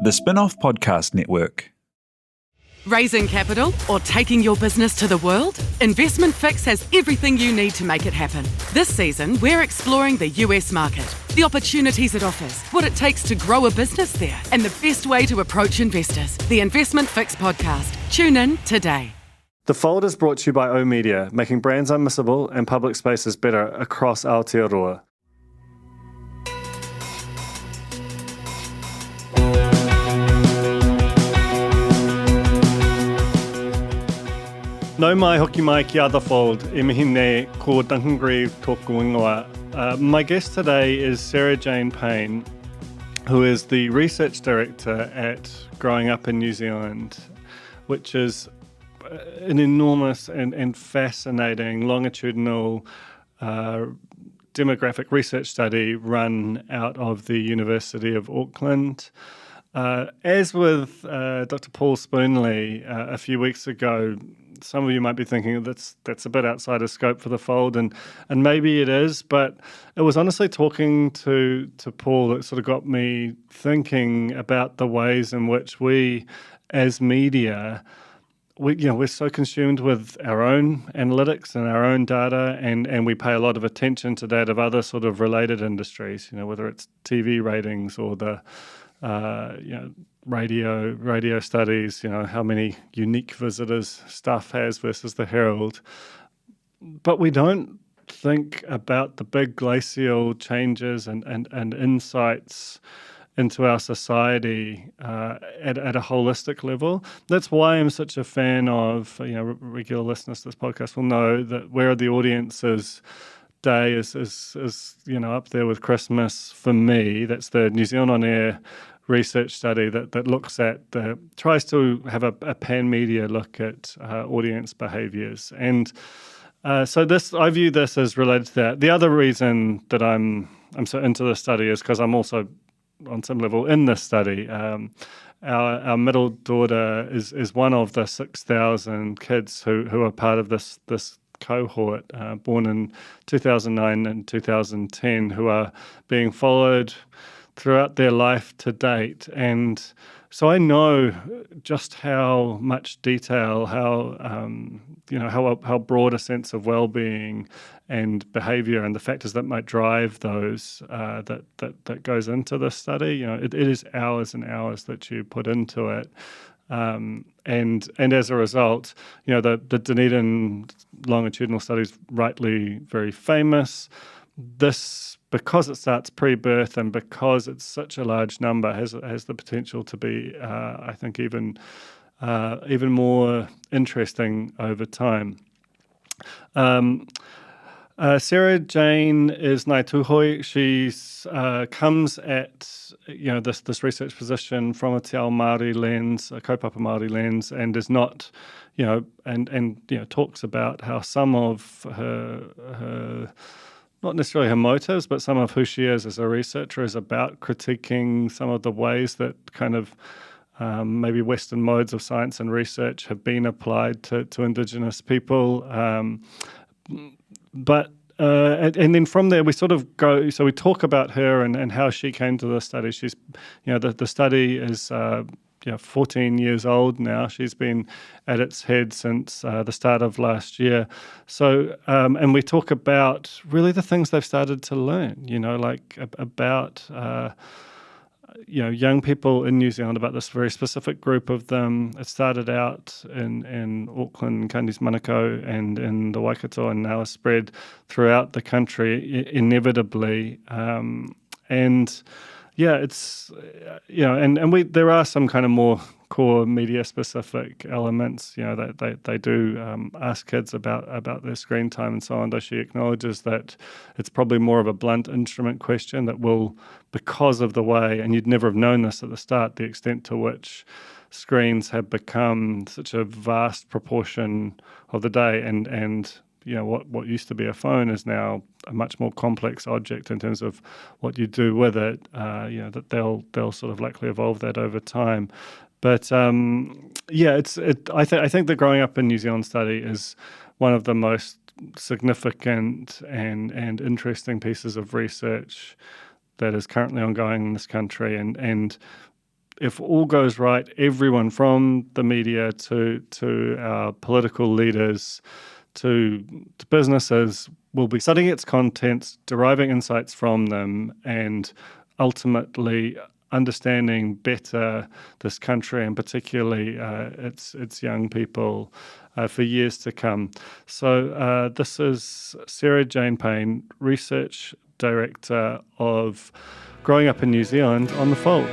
The Spin-off Podcast Network. Raising capital or taking your business to the world? Investment Fix has everything you need to make it happen. This season, we're exploring the US market, the opportunities it offers, what it takes to grow a business there, and the best way to approach investors. The Investment Fix podcast. Tune in today. The Fold is brought to you by oOh!media, making brands unmissable and public spaces better across Aotearoa. No mai hoki mai ki The Fold, e mihi nei ko Duncan Greive tōku ingoa. My guest today is Sarah Jane Paine, who is the Research Director at Growing Up in New Zealand, which is an enormous and fascinating longitudinal demographic research study run out of the University of Auckland. As with Dr. Paul Spoonley a few weeks ago, some of you might be thinking that's a bit outside of scope for The Fold, and maybe it is, but it was honestly talking to Paul that sort of got me thinking about the ways in which we, as media, we're so consumed with our own analytics and our own data, and we pay a lot of attention to that of other sort of related industries, whether it's TV ratings or the radio studies, how many unique visitors Stuff has versus the Herald. But we don't think about the big glacial changes and insights into our society at a holistic level. That's why I'm such a fan of, regular listeners to this podcast will know that Where Are the Audiences Day is up there with Christmas for me. That's the New Zealand On Air research study that looks at tries to have a pan-media look at audience behaviours. And so I view this as related to that. The other reason that I'm so into this study is because I'm also on some level in this study. Our middle daughter is one of the 6,000 kids who are part of this cohort born in 2009 and 2010 who are being followed throughout their life to date. And so I know just how much detail, how broad a sense of well-being and behaviour and the factors that might drive those that goes into this study. It is hours and hours that you put into it. And as a result, the Dunedin longitudinal study is rightly very famous. This, because it starts pre-birth and because it's such a large number, has the potential to be, I think, even more interesting over time. Sarah Jane is Ngāi Tūhoi. She's comes at this research position from a Te Ao Māori lens, a kaupapa Māori lens, and is not, and talks about how some of her not necessarily her motives, but some of who she is as a researcher is about critiquing some of the ways that kind of maybe Western modes of science and research have been applied to Indigenous people. But then from there we sort of go. So we talk about her and how she came to the study. She's, the study is 14 years old now. She's been at its head since the start of last year. So and we talk about really the things they've started to learn. About young people in New Zealand, about this very specific group of them. It started out in Auckland, Kandi's Manukau, and in the Waikato, and now has spread throughout the country inevitably. It's and there are some kind of more core media specific elements. They do ask kids about their screen time and so on. Though she acknowledges that it's probably more of a blunt instrument question that will, because of the way, and you'd never have known this at the start, the extent to which screens have become such a vast proportion of the day, and what used to be a phone is now a much more complex object in terms of what you do with it. That they'll sort of likely evolve that over time. But I think the Growing Up in New Zealand study is one of the most significant and interesting pieces of research that is currently ongoing in this country, and if all goes right, everyone from the media to our political leaders to businesses will be studying its contents, deriving insights from them, and ultimately understanding better this country and particularly its young people for years to come. So this is Sarah Jane Paine, Research Director of Growing Up in New Zealand on The Fold.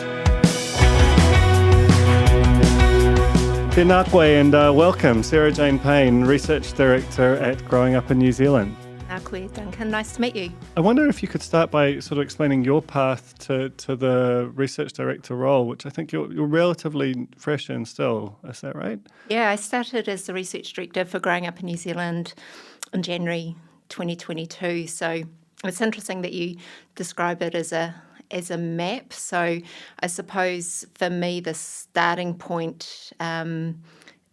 Tēnā koe and welcome, Sarah Jane Paine, Research Director at Growing Up in New Zealand. Tēnā koe, Duncan. Nice to meet you. I wonder if you could start by sort of explaining your path to the Research Director role, which I think you're relatively fresh in still. Is that right? Yeah, I started as the Research Director for Growing Up in New Zealand in January 2022. So it's interesting that you describe it as a map. So I suppose for me the starting point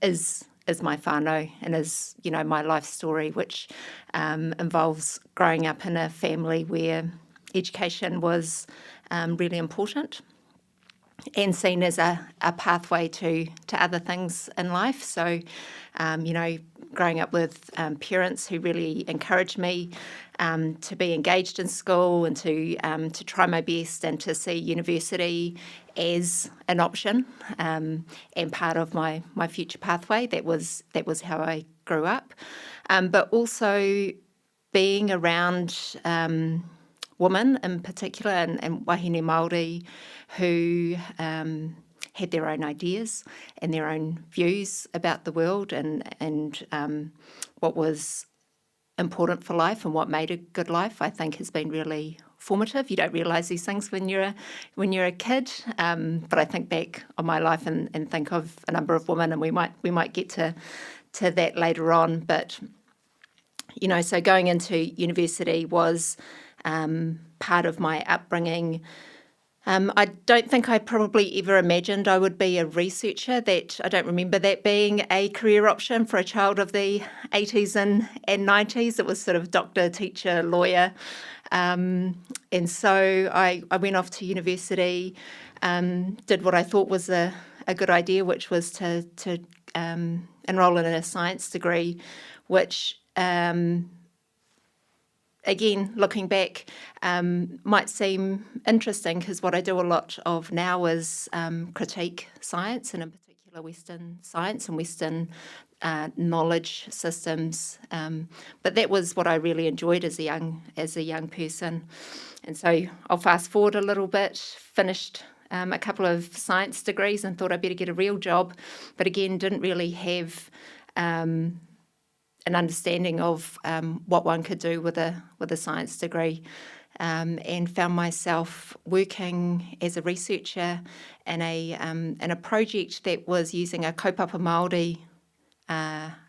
is my whānau and is, my life story, which involves growing up in a family where education was really important and seen as a pathway to other things in life. So, growing up with parents who really encouraged me to be engaged in school and to try my best and to see university as an option and part of my future pathway. That was how I grew up. But also being around women in particular and wahine Māori who had their own ideas and their own views about the world and what was important for life and what made a good life, I think has been really formative. You don't realise these things when you're a kid, but I think back on my life and think of a number of women, and we might get to that later on. But so going into university was part of my upbringing. I don't think I probably ever imagined I would be a researcher. I don't remember that being a career option for a child of the 80s and 90s. It was sort of doctor, teacher, lawyer. And so I went off to university, did what I thought was a good idea, which was to enrol in a science degree, which again, looking back, might seem interesting because what I do a lot of now is critique science, and in particular Western science and Western knowledge systems. But that was what I really enjoyed as a young person. And so I'll fast forward a little bit, finished a couple of science degrees and thought I'd better get a real job, but again, didn't really have an understanding of what one could do with a science degree, and found myself working as a researcher in a project that was using a kaupapa Māori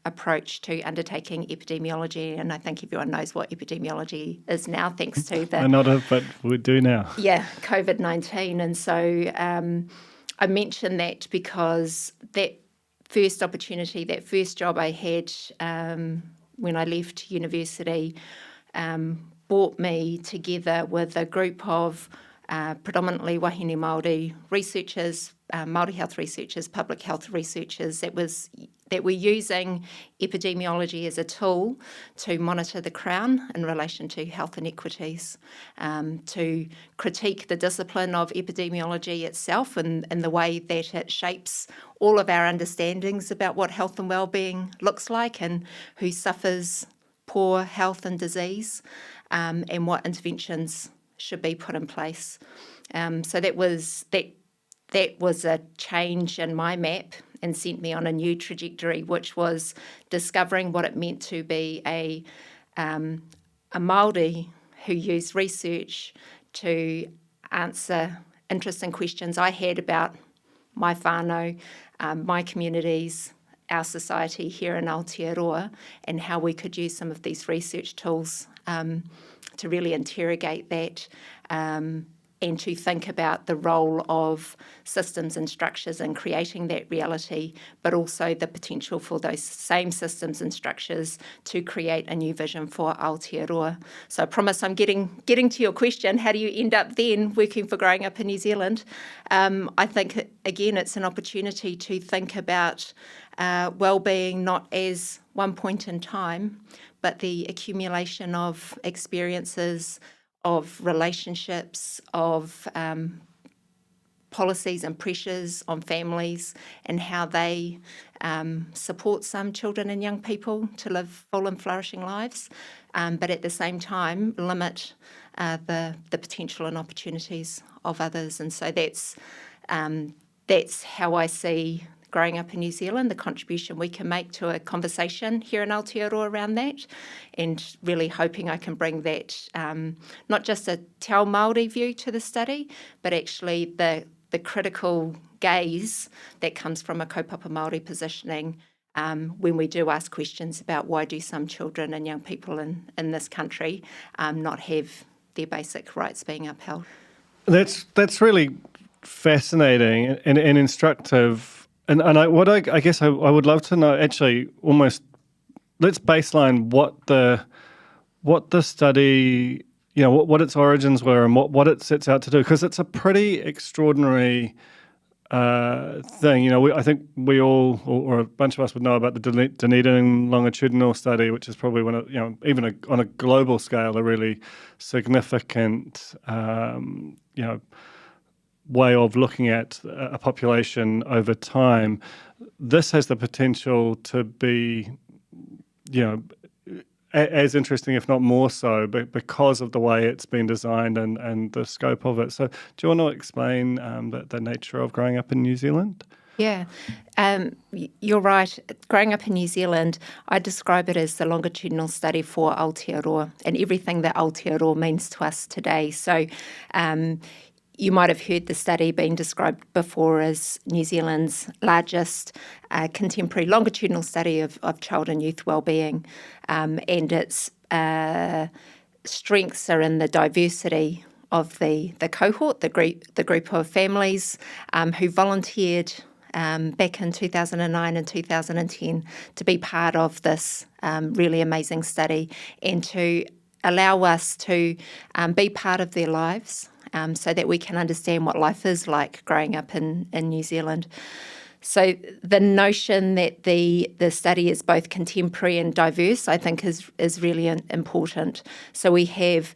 approach to undertaking epidemiology, and I think everyone knows what epidemiology is now, thanks to the I not have, but we do now. Yeah, COVID-19, and so I mention that because that first opportunity, that first job I had when I left university, brought me together with a group of predominantly wahine Māori researchers, Māori health researchers, public health researchers that were using epidemiology as a tool to monitor the Crown in relation to health inequities, to critique the discipline of epidemiology itself and the way that it shapes all of our understandings about what health and well-being looks like and who suffers poor health and disease, and what interventions should be put in place. So that was a change in my map and sent me on a new trajectory, which was discovering what it meant to be a Māori who used research to answer interesting questions I had about my whānau, my communities, our society here in Aotearoa, and how we could use some of these research tools to really interrogate that and to think about the role of systems and structures in creating that reality, but also the potential for those same systems and structures to create a new vision for Aotearoa. So I promise I'm getting to your question, how do you end up then working for Growing Up in New Zealand? I think, again, it's an opportunity to think about well-being not as one point in time, but the accumulation of experiences, of relationships, of policies and pressures on families, and how they support some children and young people to live full and flourishing lives, but at the same time limit the potential and opportunities of others. And so that's how I see Growing Up in New Zealand, the contribution we can make to a conversation here in Aotearoa around that, and really hoping I can bring that, not just a Te Ao Māori view to the study, but actually the critical gaze that comes from a kaupapa Māori positioning when we do ask questions about why do some children and young people in this country not have their basic rights being upheld. That's really fascinating and instructive. And I guess I would love to know, actually, almost, let's baseline what the study, what its origins were and what it sets out to do, because it's a pretty extraordinary thing. I think we all, or a bunch of us, would know about the Dunedin longitudinal study, which is probably one of, even on a global scale, a really significant, way of looking at a population over time. This has the potential to be, as interesting, if not more so, because of the way it's been designed and the scope of it. So do you want to explain the nature of Growing Up in New Zealand? Yeah, you're right. Growing Up in New Zealand, I describe it as the longitudinal study for Aotearoa and everything that Aotearoa means to us today. So you might have heard the study being described before as New Zealand's largest contemporary longitudinal study of child and youth wellbeing, and its strengths are in the diversity of the cohort, the group of families who volunteered back in 2009 and 2010 to be part of this really amazing study and to allow us to be part of their lives, so that we can understand what life is like growing up in New Zealand. So the notion that the study is both contemporary and diverse, I think, is really important. So we have,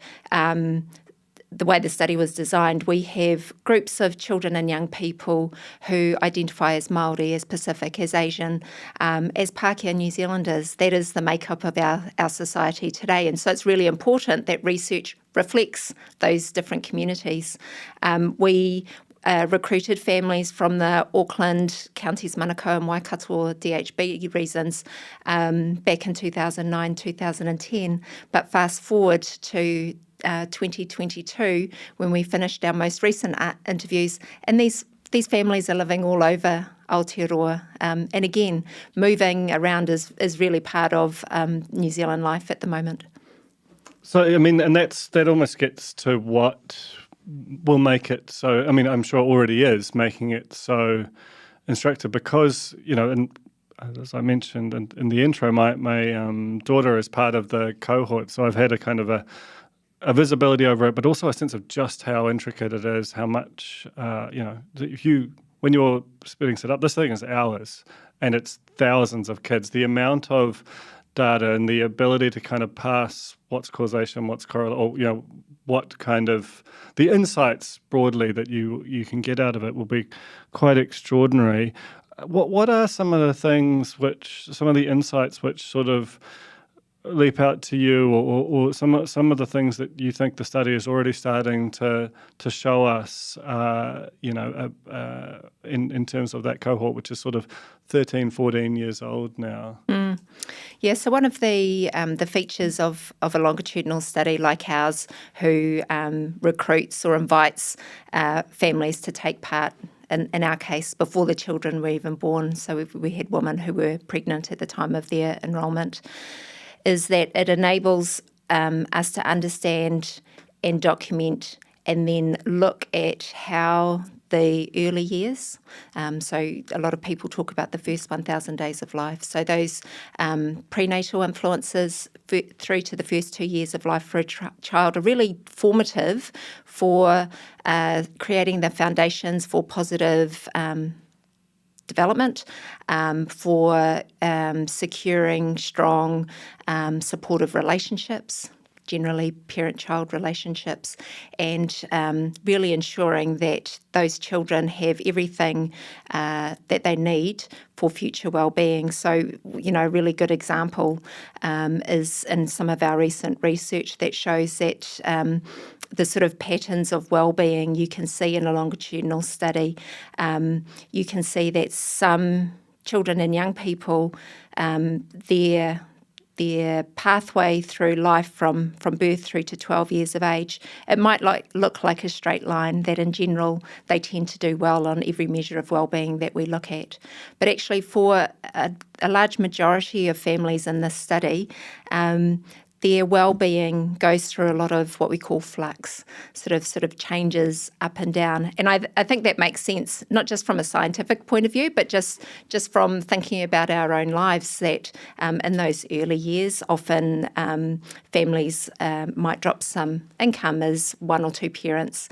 the way the study was designed, we have groups of children and young people who identify as Māori, as Pacific, as Asian, as Pākehā New Zealanders. That is the makeup of our society today. And so it's really important that research reflects those different communities. We recruited families from the Auckland counties Manukau and Waikato DHB reasons back in 2009, 2010. But fast forward to 2022, when we finished our most recent interviews, and these families are living all over Aotearoa, and again, moving around is really part of New Zealand life at the moment. So, I mean, and that almost gets to what will make it so, I mean, I'm sure it already is making it so instructive because, and as I mentioned in the intro, my daughter is part of the cohort, so I've had a kind of a visibility over it, but also a sense of just how intricate it is, how much, when you're splitting it up, this thing is hours and it's thousands of kids. The amount of data and the ability to kind of pass what's causation, what's correlation, or, what kind of, the insights broadly that you can get out of it will be quite extraordinary. What are some of the insights which sort of leap out to you, or some of the things that you think the study is already starting to show us, in terms of that cohort, which is sort of 13, 14 years old now? Yeah, so one of the features of a longitudinal study like ours, who recruits or invites families to take part, in our case, before the children were even born, so we had women who were pregnant at the time of their enrolment, is that it enables us to understand and document and then look at how the early years. So a lot of people talk about the first 1,000 days of life. So those prenatal influences through to the first 2 years of life for a child are really formative for creating the foundations for positive development, for securing strong, supportive relationships, generally parent-child relationships, and really ensuring that those children have everything that they need for future well-being. So, a really good example is in some of our recent research that shows that the sort of patterns of well-being you can see in a longitudinal study. You can see that some children and young people, their pathway through life from birth through to 12 years of age, it might look like a straight line, that in general they tend to do well on every measure of well-being that we look at. But actually for a large majority of families in this study, their well-being goes through a lot of what we call flux, sort of changes up and down. And I think that makes sense, not just from a scientific point of view, but just from thinking about our own lives, that in those early years, often families might drop some income as one or two parents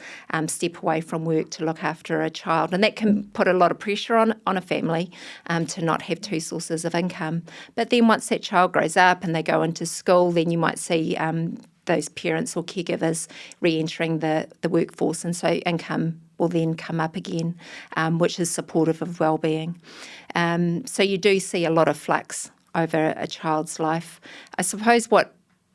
step away from work to look after a child. And that can put a lot of pressure on a family to not have two sources of income. But then once that child grows up and they go into school, then you might see those parents or caregivers re-entering the workforce, and so income will then come up again, which is supportive of well-being. So you do see a lot of flux over a child's life. I suppose what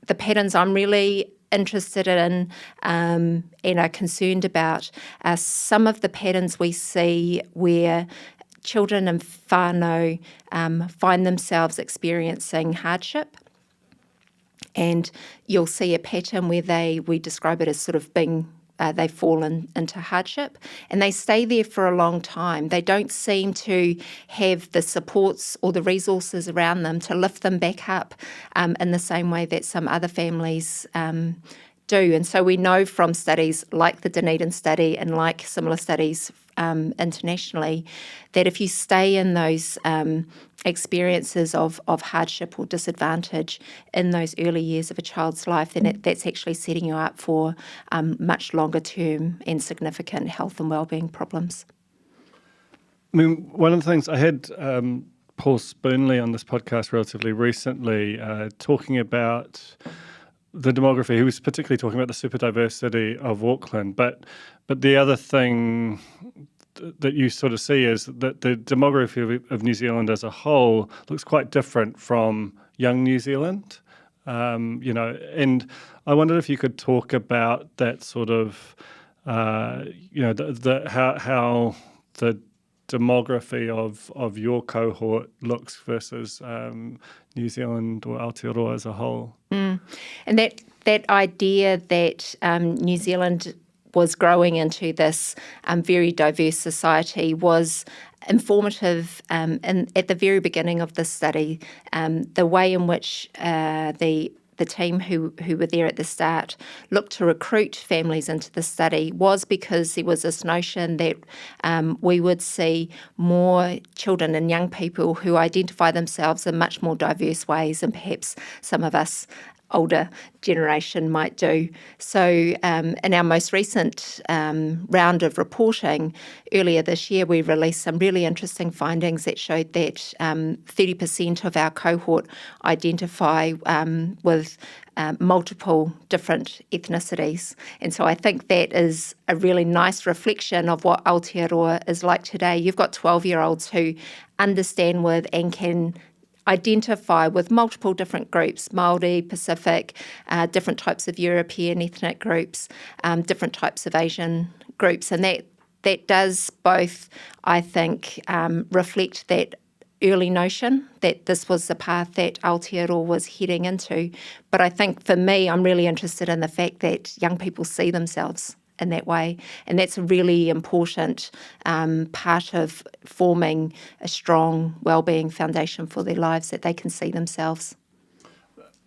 the patterns I'm really interested in and are concerned about are some of the patterns we see where children in whānau find themselves experiencing hardship. And you'll see a pattern where we describe it as sort of being, they fall into hardship, and they stay there for a long time. They don't seem to have the supports or the resources around them to lift them back up in the same way that some other families do. And so we know from studies like the Dunedin study and like similar studies internationally that if you stay in those experiences of hardship or disadvantage in those early years of a child's life, then that's actually setting you up for much longer term and significant health and wellbeing problems. I mean, one of the things I had Paul Spoonley on this podcast relatively recently talking about the demography. He was particularly talking about the super diversity of Auckland, but the other thing that you sort of see is that the demography of New Zealand as a whole looks quite different from young New Zealand, and I wondered if you could talk about that sort of, how the demography of your cohort looks versus New Zealand or Aotearoa as a whole. And that idea that New Zealand was growing into this very diverse society was informative at the very beginning of the study. The way in which the team who were there at the start looked to recruit families into the study was because there was this notion that we would see more children and young people who identify themselves in much more diverse ways than perhaps some of us older generation might do. So in our most recent round of reporting earlier this year, we released some really interesting findings that showed that 30% of our cohort identify with multiple different ethnicities. And so I think that is a really nice reflection of what Aotearoa is like today. You've got 12-year-olds who understand with and can identify with multiple different groups, Māori, Pacific, different types of European ethnic groups, different types of Asian groups. And that does both, I think, reflect that early notion that this was the path that Aotearoa was heading into. But I think for me, I'm really interested in the fact that young people see themselves in that way. And that's a really important part of forming a strong wellbeing foundation for their lives, that they can see themselves.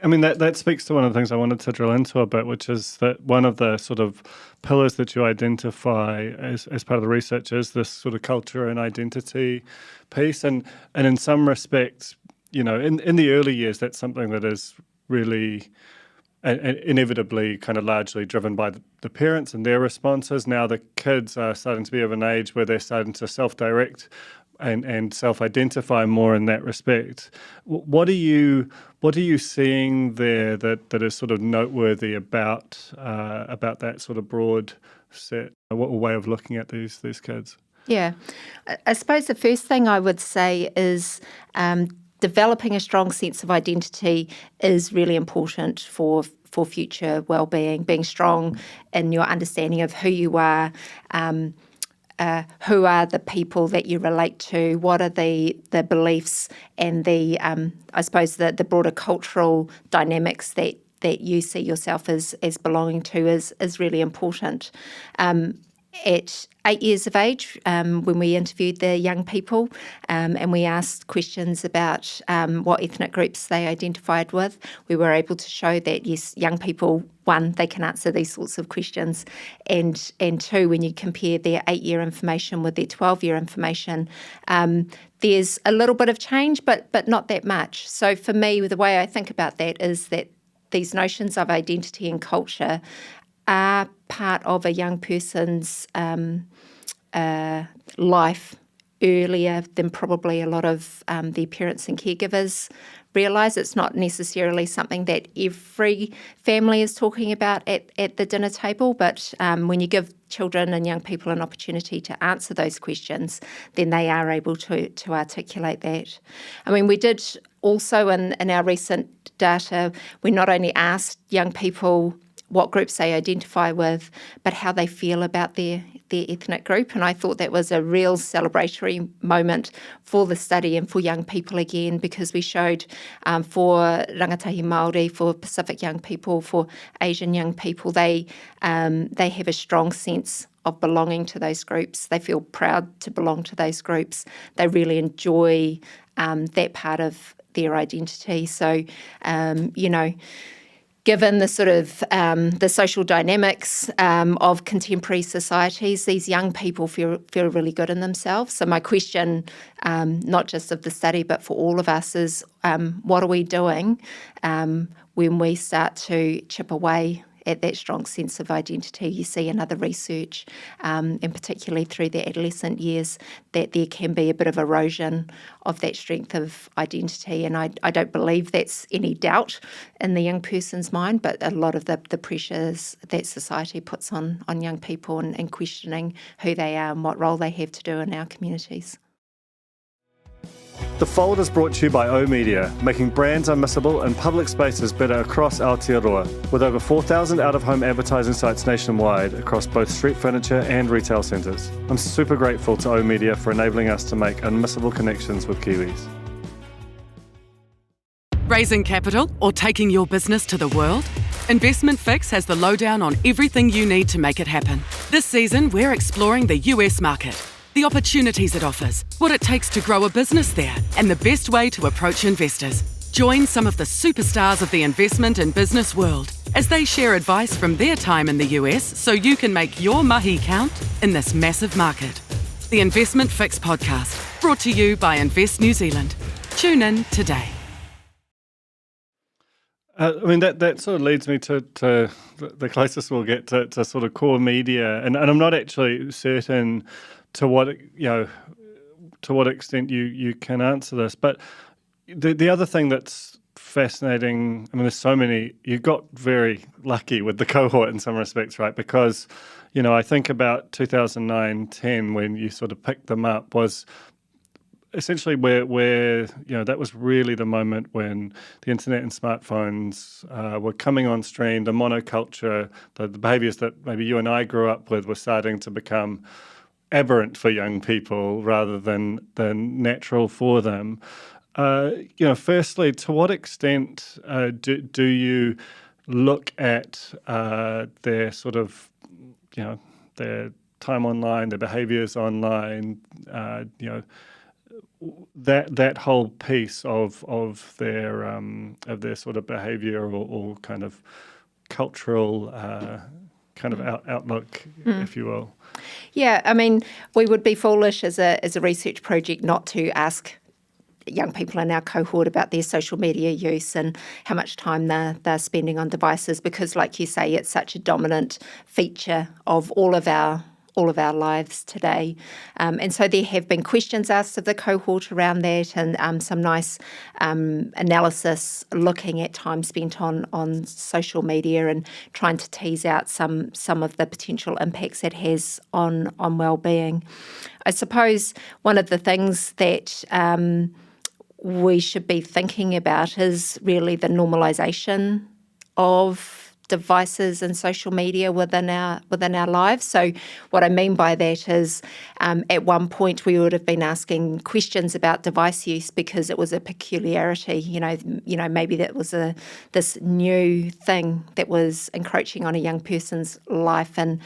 I mean, that speaks to one of the things I wanted to drill into a bit, which is that one of the sort of pillars that you identify as part of the research is this sort of culture and identity piece. And in some respects, in the early years, that's something that is really inevitably kind of largely driven by the parents and their responses. Now the kids are starting to be of an age where they're starting to self-direct and self-identify more in that respect. What are you seeing there that is sort of noteworthy about that sort of broad set way of looking at these kids? Yeah. I suppose the first thing I would say is developing a strong sense of identity is really important for future well-being, being strong in your understanding of who you are, who are the people that you relate to, what are the beliefs and the I suppose the broader cultural dynamics that you see yourself as belonging to is really important. At 8 years of age, when we interviewed the young people and we asked questions about what ethnic groups they identified with, we were able to show that, yes, young people, one, they can answer these sorts of questions, and two, when you compare their 8-year information with their 12-year information, there's a little bit of change, but not that much. So for me, the way I think about that is that these notions of identity and culture are part of a young person's life earlier than probably a lot of their parents and caregivers realise. It's not necessarily something that every family is talking about at the dinner table, but when you give children and young people an opportunity to answer those questions, then they are able to articulate that. I mean, we did also in our recent data, we not only asked young people what groups they identify with, but how they feel about their ethnic group. And I thought that was a real celebratory moment for the study and for young people again, because we showed for rangatahi Māori, for Pacific young people, for Asian young people, they have a strong sense of belonging to those groups. They feel proud to belong to those groups. They really enjoy that part of their identity. So, given the sort of the social dynamics of contemporary societies, these young people feel really good in themselves. So my question, not just of the study, but for all of us is, what are we doing when we start to chip away at that strong sense of identity? You see in other research, and particularly through the adolescent years, that there can be a bit of erosion of that strength of identity. And I don't believe that's any doubt in the young person's mind, but a lot of the pressures that society puts on young people and questioning who they are and what role they have to do in our communities. The Fold is brought to you by oOh!media, making brands unmissable and public spaces better across Aotearoa, with over 4,000 out-of-home advertising sites nationwide across both street furniture and retail centres. I'm super grateful to oOh!media for enabling us to make unmissable connections with Kiwis. Raising capital or taking your business to the world? Investment Fix has the lowdown on everything you need to make it happen. This season, we're exploring the US market, the opportunities it offers, what it takes to grow a business there, and the best way to approach investors. Join some of the superstars of the investment and business world as they share advice from their time in the US so you can make your mahi count in this massive market. The Investment Fix podcast, brought to you by Invest New Zealand. Tune in today. I mean, that sort of leads me to the closest we'll get to sort of core media, and I'm not actually certain to what extent you can answer this. But the other thing that's fascinating, I mean, there's so many. You got very lucky with the cohort in some respects, right? Because I think about 2009-10 when you sort of picked them up was essentially where that was really the moment when the internet and smartphones were coming on stream. The monoculture, the behaviours that maybe you and I grew up with were starting to become aberrant for young people rather than natural for them. Firstly, to what extent do you look at their sort of, their time online, their behaviours online, that whole piece of their sort of behaviour or kind of cultural kind of outlook, if you will. Yeah, I mean, we would be foolish as a research project not to ask young people in our cohort about their social media use and how much time they're spending on devices, because, like you say, it's such a dominant feature of all of our lives today. And so there have been questions asked of the cohort around that, and some nice analysis looking at time spent on social media and trying to tease out some of the potential impacts it has on well-being. I suppose one of the things that we should be thinking about is really the normalisation of devices and social media within our lives. So what I mean by that is at one point we would have been asking questions about device use because it was a peculiarity, you know, maybe that was this new thing that was encroaching on a young person's life, and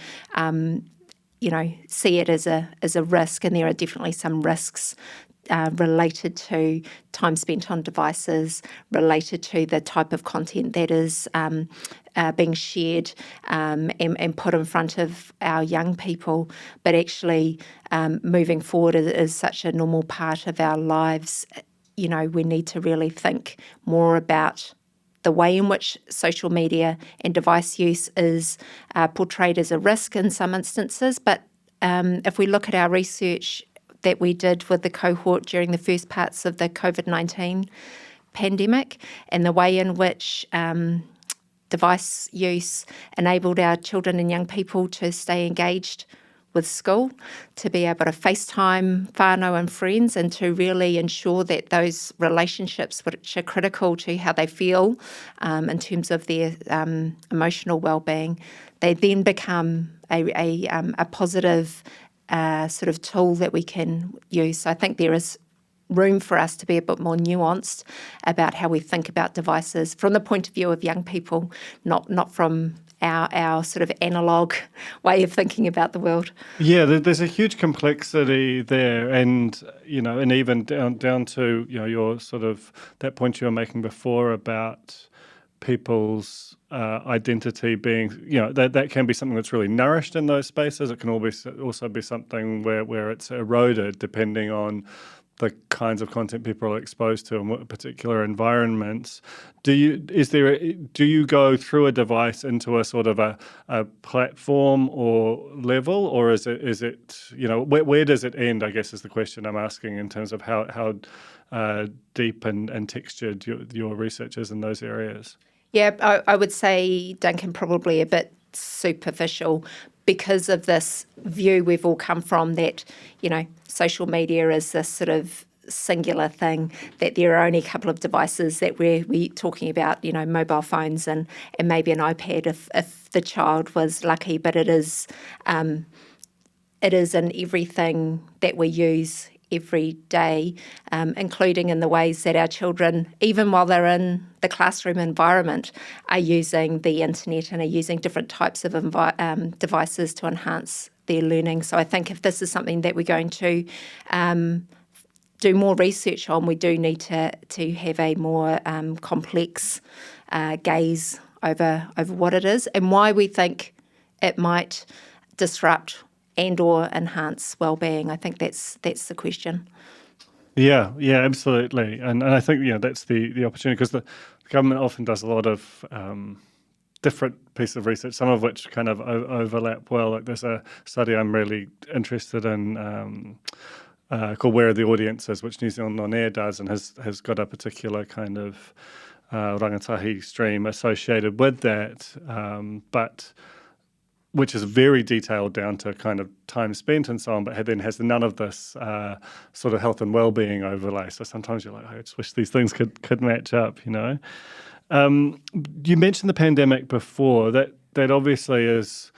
see it as a risk, and there are definitely some risks related to time spent on devices, related to the type of content that is being shared and put in front of our young people. But actually, moving forward is such a normal part of our lives. You know, we need to really think more about the way in which social media and device use is portrayed as a risk in some instances. But if we look at our research that we did with the cohort during the first parts of the COVID-19 pandemic, and the way in which device use enabled our children and young people to stay engaged with school, to be able to FaceTime whānau and friends, and to really ensure that those relationships, which are critical to how they feel in terms of their emotional well-being, they then become a positive sort of tool that we can use. So I think there is room for us to be a bit more nuanced about how we think about devices from the point of view of young people, not from our sort of analogue way of thinking about the world. Yeah, there's a huge complexity there, and and even down to your sort of that point you were making before about people's identity being, that can be something that's really nourished in those spaces. It can also be something where it's eroded depending on the kinds of content people are exposed to in what particular environments. Do you go through a device into a sort of a platform or level, or is it where does it end, I guess, is the question I'm asking in terms of how deep and textured your research is in those areas? Yeah, I would say, Duncan, probably a bit superficial because of this view we've all come from that, social media is this sort of singular thing, that there are only a couple of devices that we're talking about, mobile phones and maybe an iPad if the child was lucky, but it is in everything that we use every day, including in the ways that our children, even while they're in the classroom environment, are using the internet and are using different types of devices to enhance their learning. So I think if this is something that we're going to do more research on, we do need to have a more complex gaze over what it is and why we think it might disrupt and or enhance well-being. I think that's the question. Yeah, absolutely. And I think that's the opportunity, because the government often does a lot of different pieces of research, some of which kind of overlap well. Like there's a study I'm really interested in called Where Are the Audiences, which New Zealand On Air does, and has got a particular kind of rangatahi stream associated with that, but which is very detailed down to kind of time spent and so on, but then has none of this sort of health and well-being overlay. So sometimes you're like, I just wish these things could match up, You mentioned the pandemic before. That obviously is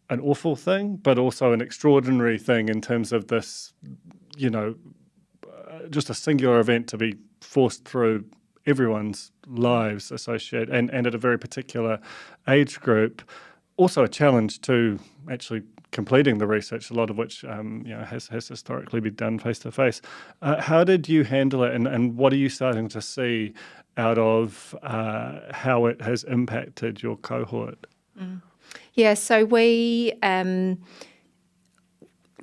an awful thing, but also an extraordinary thing in terms of this, just a singular event to be forced through everyone's lives associated and at a very particular age group. Also a challenge to actually completing the research, a lot of which has historically been done face-to-face. How did you handle it, and what are you starting to see out of how it has impacted your cohort? Yeah, so we,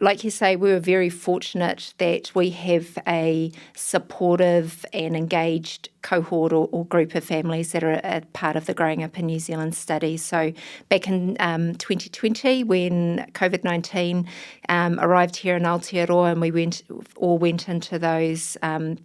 like you say, we were very fortunate that we have a supportive and engaged cohort or group of families that are a part of the Growing Up in New Zealand study. So back in 2020, when COVID-19 arrived here in Aotearoa, and we all went into those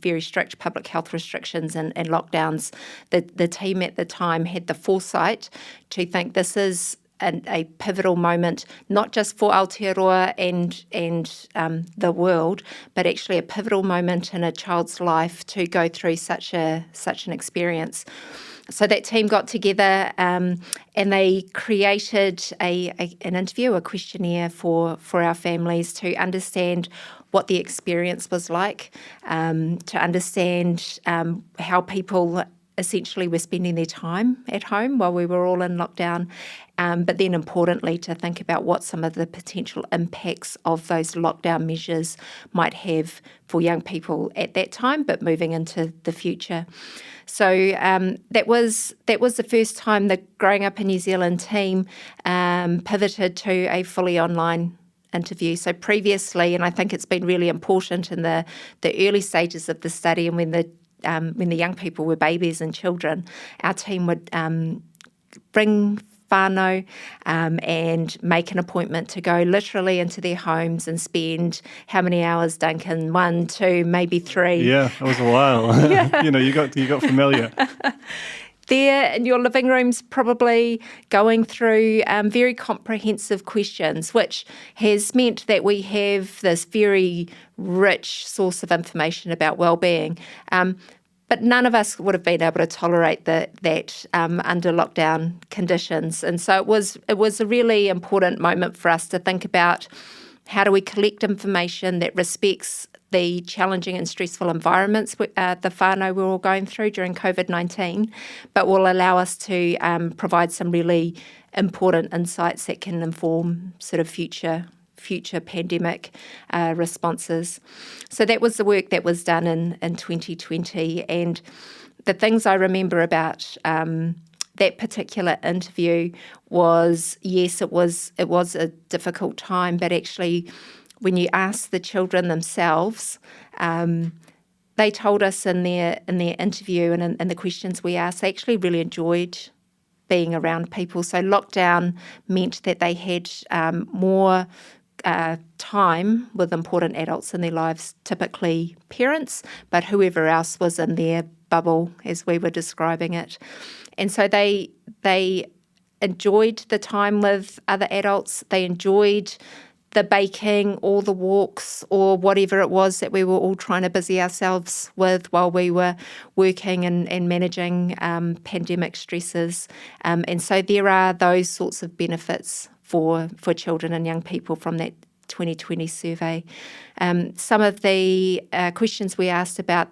very strict public health restrictions and lockdowns, the team at the time had the foresight to think this is a pivotal moment, not just for Aotearoa and the world, but actually a pivotal moment in a child's life to go through such an experience. So that team got together and they created an interview, a questionnaire for our families to understand what the experience was like, to understand how people essentially were spending their time at home while we were all in lockdown, but then importantly to think about what some of the potential impacts of those lockdown measures might have for young people at that time, but moving into the future. So that was the first time the Growing Up in New Zealand team pivoted to a fully online interview. So previously, and I think it's been really important in the early stages of the study, and when the young people were babies and children, our team would bring whānau and make an appointment to go literally into their homes and spend how many hours, Duncan? 1, 2, maybe 3. Yeah, it was a while. Yeah. You got familiar. There in your living rooms, probably going through very comprehensive questions, which has meant that we have this very rich source of information about wellbeing. But none of us would have been able to tolerate that under lockdown conditions. And so it was a really important moment for us to think about how do we collect information that respects the challenging and stressful environments the whānau we're all going through during COVID-19, but will allow us to provide some really important insights that can inform sort of future pandemic responses. So that was the work that was done in 2020. And the things I remember about that particular interview was, yes, it was a difficult time, but actually when you ask the children themselves, they told us in their interview and in the questions we asked, they actually really enjoyed being around people. So lockdown meant that they had more time with important adults in their lives, typically parents, but whoever else was in their bubble, as we were describing it. And so they enjoyed the time with other adults. They enjoyed the baking or the walks or whatever it was that we were all trying to busy ourselves with while we were working and managing pandemic stresses. And so there are those sorts of benefits for children and young people from that 2020 survey. Some of the questions we asked about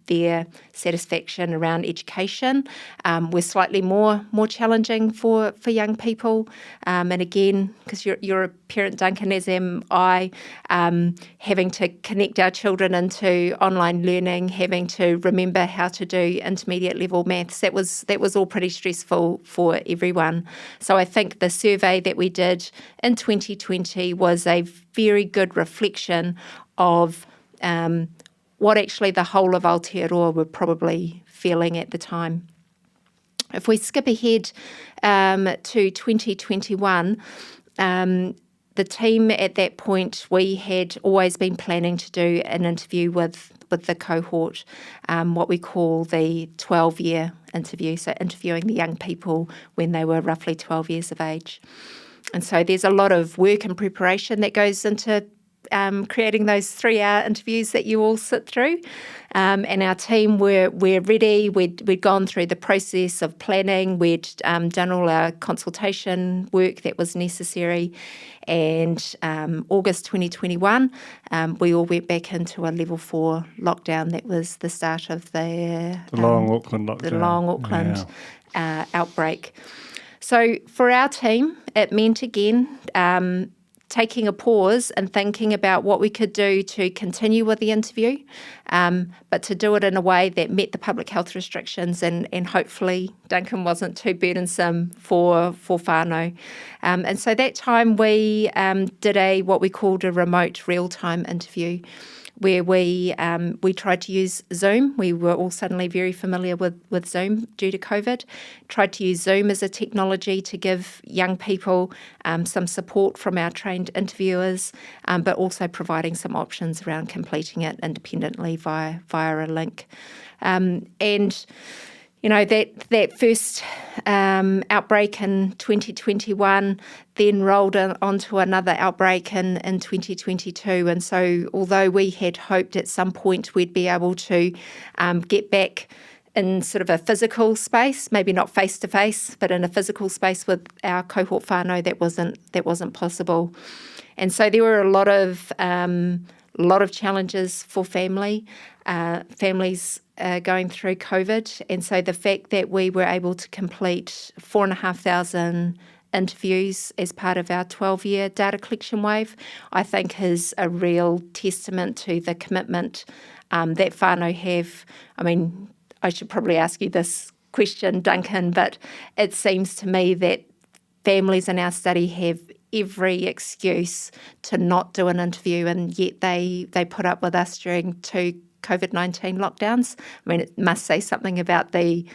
their satisfaction around education were slightly more challenging for young people. And again, because you're a parent, Duncan, as am I, having to connect our children into online learning, having to remember how to do intermediate level maths, that was all pretty stressful for everyone. So I think the survey that we did in 2020 was a very good reflection of what actually the whole of Aotearoa were probably feeling at the time. If we skip ahead to 2021, the team at that point, we had always been planning to do an interview with the cohort, what we call the 12-year interview, so interviewing the young people when they were roughly 12 years of age. And so there's a lot of work and preparation that goes into creating those 3-hour interviews that you all sit through. And our team, we're ready. We'd gone through the process of planning. We'd done all our consultation work that was necessary. And August 2021, we all went back into a level 4 lockdown. That was the start of the long Auckland lockdown. The long Auckland outbreak. So for our team, it meant again taking a pause and thinking about what we could do to continue with the interview, but to do it in a way that met the public health restrictions and hopefully Duncan wasn't too burdensome for whānau. And so that time we did what we called a remote real-time interview, where we tried to use Zoom. We were all suddenly very familiar with Zoom due to COVID. Tried to use Zoom as a technology to give young people some support from our trained interviewers, but also providing some options around completing it independently via a link. That first outbreak in 2021 then rolled onto another outbreak in 2022. And so although we had hoped at some point we'd be able to get back in sort of a physical space, maybe not face-to-face, but in a physical space with our cohort whānau, that wasn't possible. And so there were a lot of challenges for families going through COVID. And so the fact that we were able to complete 4,500 interviews as part of our 12-year data collection wave, I think is a real testament to the commitment that whānau have. I mean, I should probably ask you this question, Duncan, but it seems to me that families in our study have every excuse to not do an interview, and yet they put up with us during 2 COVID-19 lockdowns. I mean, it must say something about the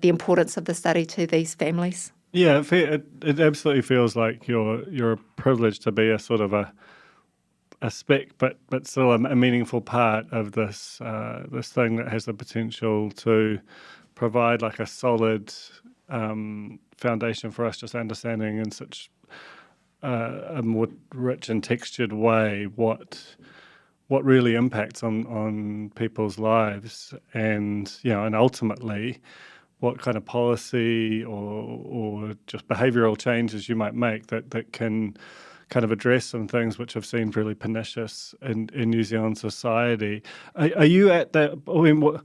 importance of the study to these families. Yeah, it absolutely feels like you're privileged to be a sort of a speck, but still a meaningful part of this thing that has the potential to provide like a solid foundation for us just understanding in such a more rich and textured way what really impacts on people's lives, and ultimately what kind of policy or just behavioural changes you might make that can kind of address some things which have seemed really pernicious in New Zealand society. Are you at that? I mean,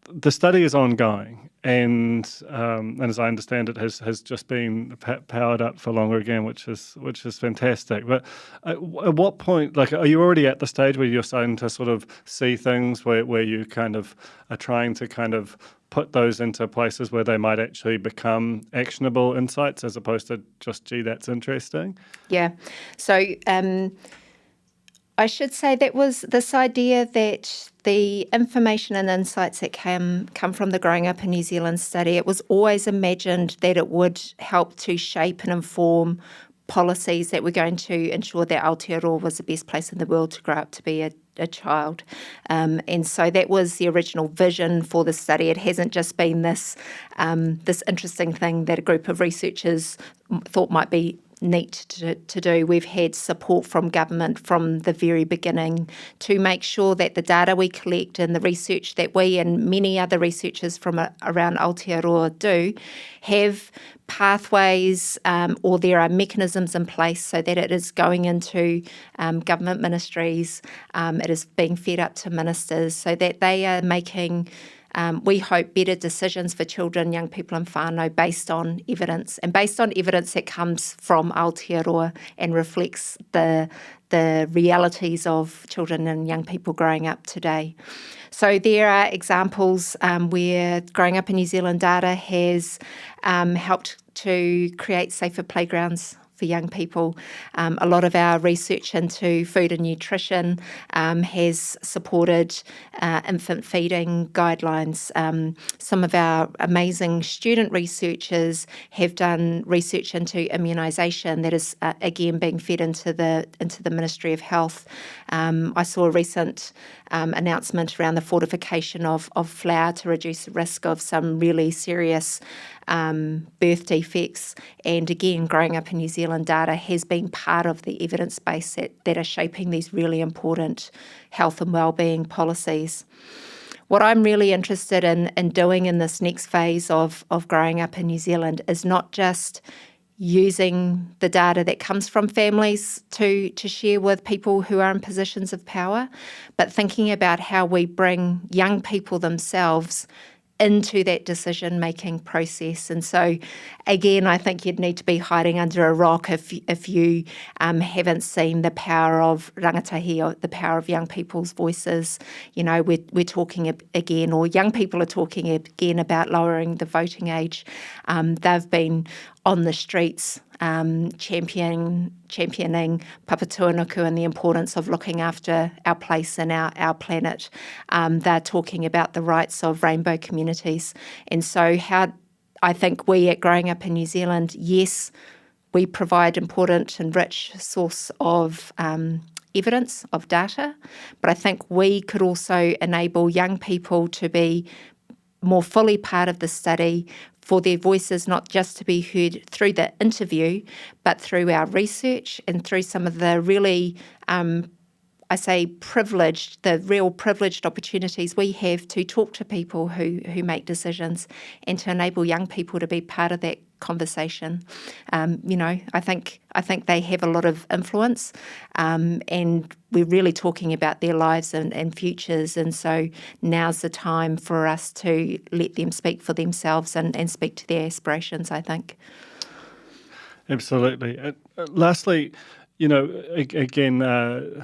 the study is ongoing, and as I understand it, has just been powered up for longer again, which is fantastic. But at what point, like, are you already at the stage where you're starting to sort of see things where you kind of are trying to kind of put those into places where they might actually become actionable insights as opposed to just, gee, that's interesting? Yeah. So I should say that was this idea that the information and insights that come from the Growing Up in New Zealand study, it was always imagined that it would help to shape and inform policies that were going to ensure that Aotearoa was the best place in the world to grow up to be a child. And so that was the original vision for the study. It hasn't just been this interesting thing that a group of researchers thought might be neat to do. We've had support from government from the very beginning to make sure that the data we collect and the research that we and many other researchers from around Aotearoa do have pathways or there are mechanisms in place so that it is going into government ministries, it is being fed up to ministers so that they are making we hope better decisions for children, young people and whānau based on evidence that comes from Aotearoa and reflects the realities of children and young people growing up today. So there are examples where Growing Up in New Zealand data has helped to create safer playgrounds for young people. A lot of our research into food and nutrition has supported infant feeding guidelines. Some of our amazing student researchers have done research into immunisation that is again being fed into the Ministry of Health. I saw a recent announcement around the fortification of flour to reduce the risk of some really serious birth defects, and again Growing Up in New Zealand data has been part of the evidence base that are shaping these really important health and wellbeing policies. What I'm really interested in doing in this next phase of Growing Up in New Zealand is not just using the data that comes from families to share with people who are in positions of power, but thinking about how we bring young people themselves into that decision-making process. And so, again, I think you'd need to be hiding under a rock if you haven't seen the power of rangatahi, or the power of young people's voices. You know, we're talking again, or young people are talking again about lowering the voting age. They've been on the streets championing papatūānuku and the importance of looking after our place and our planet. They're talking about the rights of rainbow communities. And so I think we at Growing Up in New Zealand, yes, we provide important and rich source of evidence, of data, but I think we could also enable young people to be more fully part of the study, for their voices not just to be heard through the interview, but through our research and through some of the really, real privileged opportunities we have to talk to people who make decisions, and to enable young people to be part of that conversation. I think they have a lot of influence, and we're really talking about their lives and futures. And so now's the time for us to let them speak for themselves and speak to their aspirations, I think. Absolutely. Lastly, again,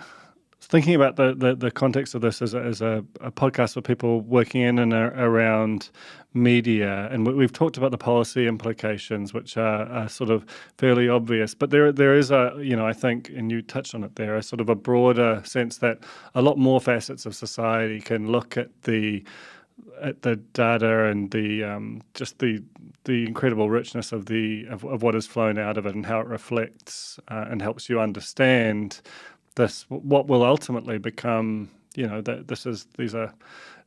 thinking about the context of this as a podcast for people working in and around media, and we've talked about the policy implications, which are sort of fairly obvious, but there is I think, and you touched on it there, a sort of a broader sense that a lot more facets of society can look at the data and the incredible richness of what has flown out of it, and how it reflects and helps you understand what will ultimately become, these are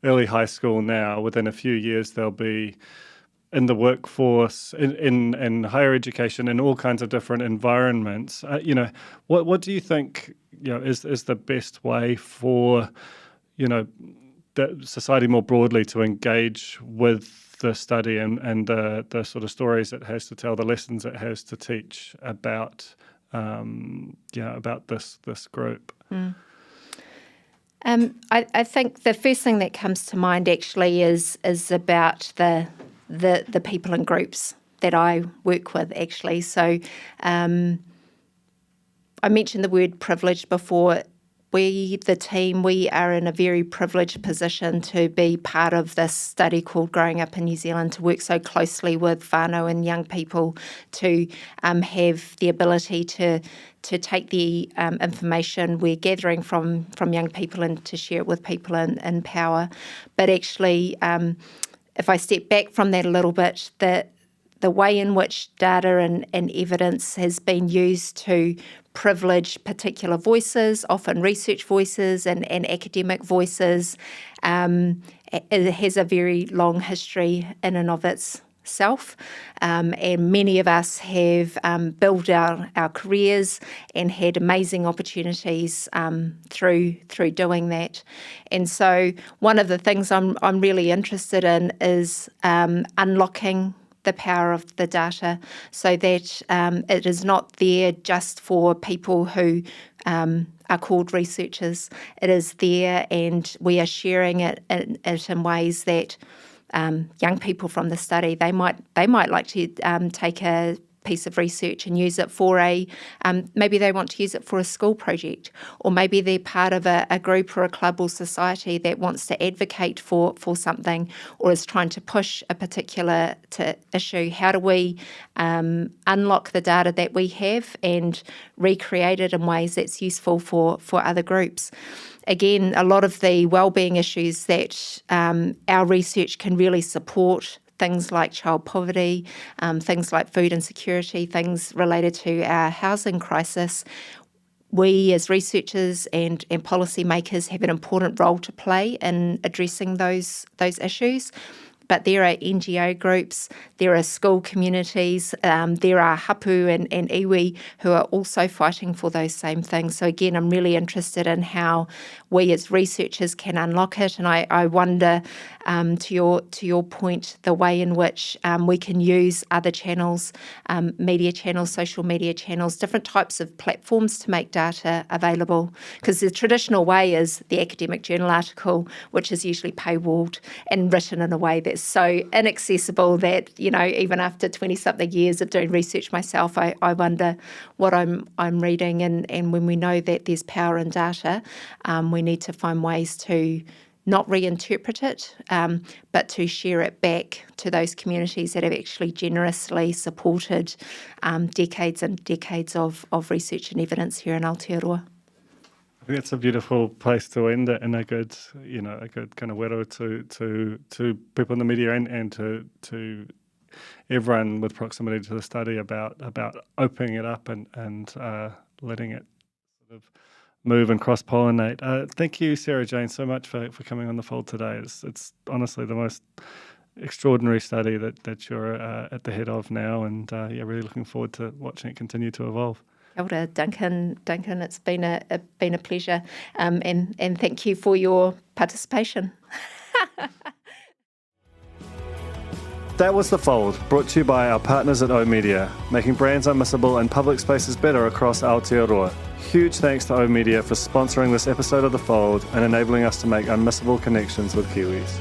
early high school now. Within a few years, they'll be in the workforce, in higher education, in all kinds of different environments. What do you think, is the best way for, the society more broadly to engage with the study and the sort of stories it has to tell, the lessons it has to teach about about this group? I think the first thing that comes to mind actually is about the people and groups that I work with, actually. So I mentioned the word privileged before. The team, we are in a very privileged position to be part of this study called Growing Up in New Zealand, to work so closely with whānau and young people, to have the ability to take the information we're gathering from young people and to share it with people in power. But actually, if I step back from that a little bit, the way in which data and evidence has been used to privilege particular voices, often research voices and academic voices, it has a very long history in and of itself. And many of us have built our careers and had amazing opportunities through doing that. And so one of the things I'm really interested in is unlocking the power of the data, so that it is not there just for people who are called researchers. It is there, and we are sharing it in ways that young people from the study, they might like to take a piece of research and use it for maybe they want to use it for a school project, or maybe they're part of a group or a club or society that wants to advocate for something, or is trying to push a particular issue. How do we unlock the data that we have and recreate it in ways that's useful for other groups? Again, a lot of the wellbeing issues that our research can really support, things like child poverty, things like food insecurity, things related to our housing crisis, we as researchers and policy makers have an important role to play in addressing those issues. But there are NGO groups, there are school communities, there are hapu and iwi who are also fighting for those same things. So again, I'm really interested in how we as researchers can unlock it. And I wonder, to your point, the way in which we can use other channels, media channels, social media channels, different types of platforms to make data available. Because the traditional way is the academic journal article, which is usually paywalled and written in a way that's so inaccessible that, even after 20-something years of doing research myself, I wonder what I'm reading. And when we know that there's power in data, we need to find ways to not reinterpret it, but to share it back to those communities that have actually generously supported decades and decades of research and evidence here in Aotearoa. I think it's a beautiful place to end it, and a good kind of wero to people in the media and to everyone with proximity to the study about opening it up and letting it sort of move and cross-pollinate. Thank you, Sarah Jane, so much for coming on the fold today. It's honestly the most extraordinary study that you're at the head of now, and really looking forward to watching it continue to evolve. Kia ora, Duncan, it's been a pleasure, and thank you for your participation. That was The Fold, brought to you by our partners at oOh!media, making brands unmissable and public spaces better across Aotearoa. Huge thanks to oOh!media for sponsoring this episode of The Fold and enabling us to make unmissable connections with Kiwis.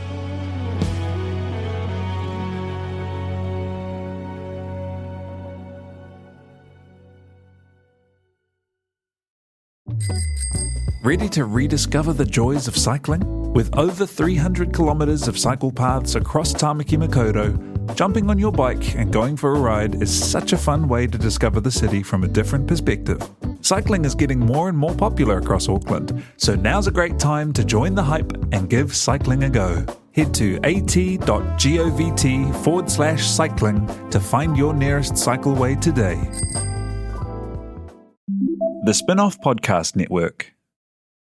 Ready to rediscover the joys of cycling? With over 300 kilometres of cycle paths across Tāmaki Makaurau, jumping on your bike and going for a ride is such a fun way to discover the city from a different perspective. Cycling is getting more and more popular across Auckland, so now's a great time to join the hype and give cycling a go. Head to at.govt/cycling to find your nearest cycleway today. The Spin-off Podcast Network.